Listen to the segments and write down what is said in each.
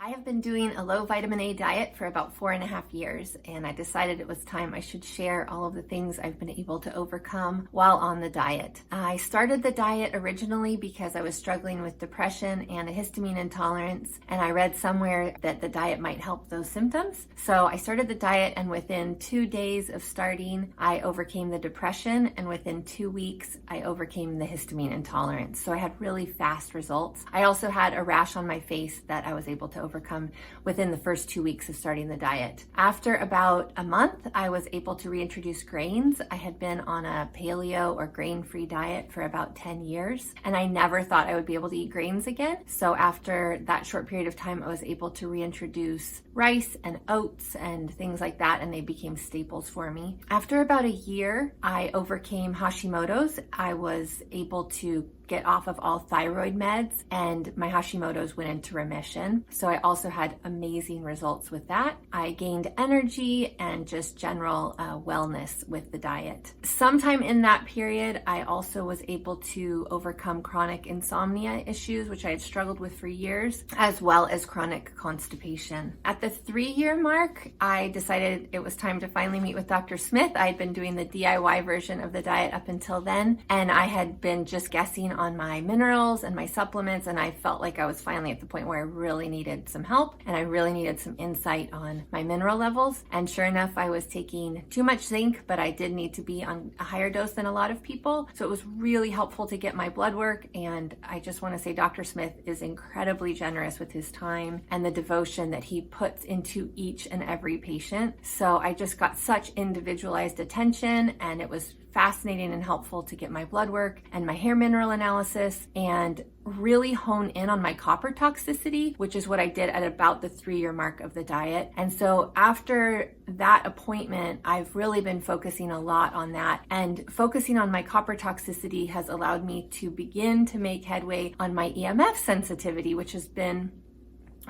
I have been doing a low vitamin A diet for about 4.5 years, and I decided it was time I should share all of the things I've been able to overcome while on the diet. I started the diet originally because I was struggling with depression and a histamine intolerance, and I read somewhere that the diet might help those symptoms. So I started the diet, and within 2 days of starting, I overcame the depression, and within 2 weeks, I overcame the histamine intolerance. So I had really fast results. I also had a rash on my face that I was able to overcome within the first 2 weeks of starting the diet. After about a month, I was able to reintroduce grains. I had been on a paleo or grain-free diet for about 10 years, and I never thought I would be able to eat grains again. So after that short period of time, I was able to reintroduce rice and oats and things like that, and they became staples for me. After about a year, I overcame Hashimoto's. I was able to get off of all thyroid meds, and my Hashimoto's went into remission. So I also had amazing results with that. I gained energy and just general wellness with the diet. Sometime in that period, I also was able to overcome chronic insomnia issues, which I had struggled with for years, as well as chronic constipation. At the 3-year mark, I decided it was time to finally meet with Dr. Smith. I had been doing the DIY version of the diet up until then, and I had been just guessing on my minerals and my supplements, and I felt like I was finally at the point where I really needed some help and I really needed some insight on my mineral levels. And sure enough, I was taking too much zinc, but I did need to be on a higher dose than a lot of people. So it was really helpful to get my blood work, and I just want to say Dr. Smith is incredibly generous with his time and the devotion that he puts into each and every patient. So I just got such individualized attention, and it was fascinating and helpful to get my blood work and my hair mineral analysis and really hone in on my copper toxicity, which is what I did at about the 3-year mark of the diet. And so after that appointment, I've really been focusing a lot on that, and focusing on my copper toxicity has allowed me to begin to make headway on my EMF sensitivity, which has been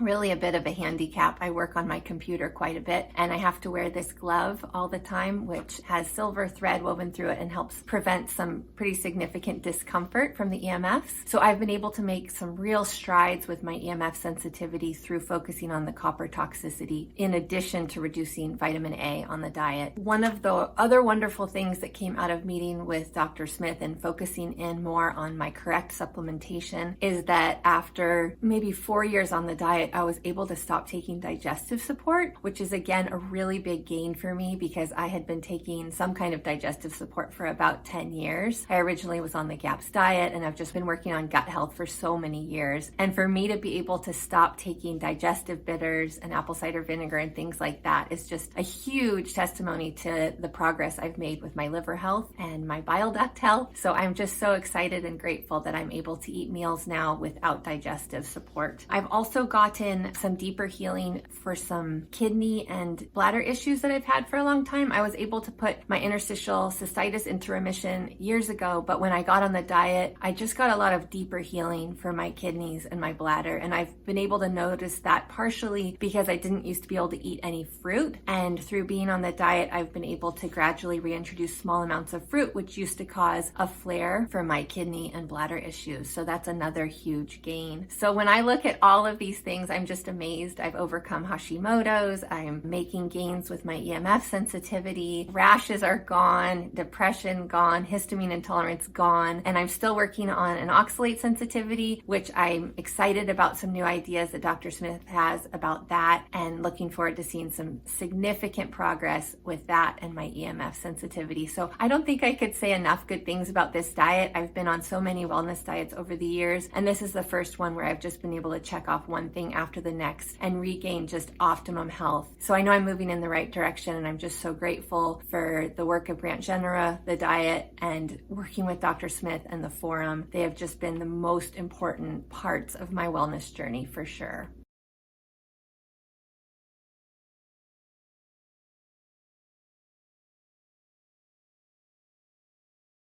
really a bit of a handicap. I work on my computer quite a bit, and I have to wear this glove all the time, which has silver thread woven through it and helps prevent some pretty significant discomfort from the EMFs. So I've been able to make some real strides with my EMF sensitivity through focusing on the copper toxicity, in addition to reducing vitamin A on the diet. One of the other wonderful things that came out of meeting with Dr. Smith and focusing in more on my correct supplementation is that after maybe 4 years on the diet, I was able to stop taking digestive support, which is again a really big gain for me because I had been taking some kind of digestive support for about 10 years. I originally was on the GAPS diet, and I've just been working on gut health for so many years. And for me to be able to stop taking digestive bitters and apple cider vinegar and things like that is just a huge testimony to the progress I've made with my liver health and my bile duct health. So I'm just so excited and grateful that I'm able to eat meals now without digestive support. I've also gotten some deeper healing for some kidney and bladder issues that I've had for a long time. I was able to put my interstitial cystitis into remission years ago, but when I got on the diet, I just got a lot of deeper healing for my kidneys and my bladder, and I've been able to notice that partially because I didn't used to be able to eat any fruit, and through being on the diet, I've been able to gradually reintroduce small amounts of fruit, which used to cause a flare for my kidney and bladder issues. So that's another huge gain. So when I look at all of these things, I'm just amazed. I've overcome Hashimoto's. I'm making gains with my EMF sensitivity. Rashes are gone, depression gone, histamine intolerance gone, and I'm still working on an oxalate sensitivity, which I'm excited about some new ideas that Dr. Smith has about that, and looking forward to seeing some significant progress with that and my EMF sensitivity. So I don't think I could say enough good things about this diet. I've been on so many wellness diets over the years, and this is the first one where I've just been able to check off one thing after the next and regain just optimum health. So I know I'm moving in the right direction, and I'm just so grateful for the work of Grant Genera, the diet, and working with Dr. Smith and the forum. They have just been the most important parts of my wellness journey for sure.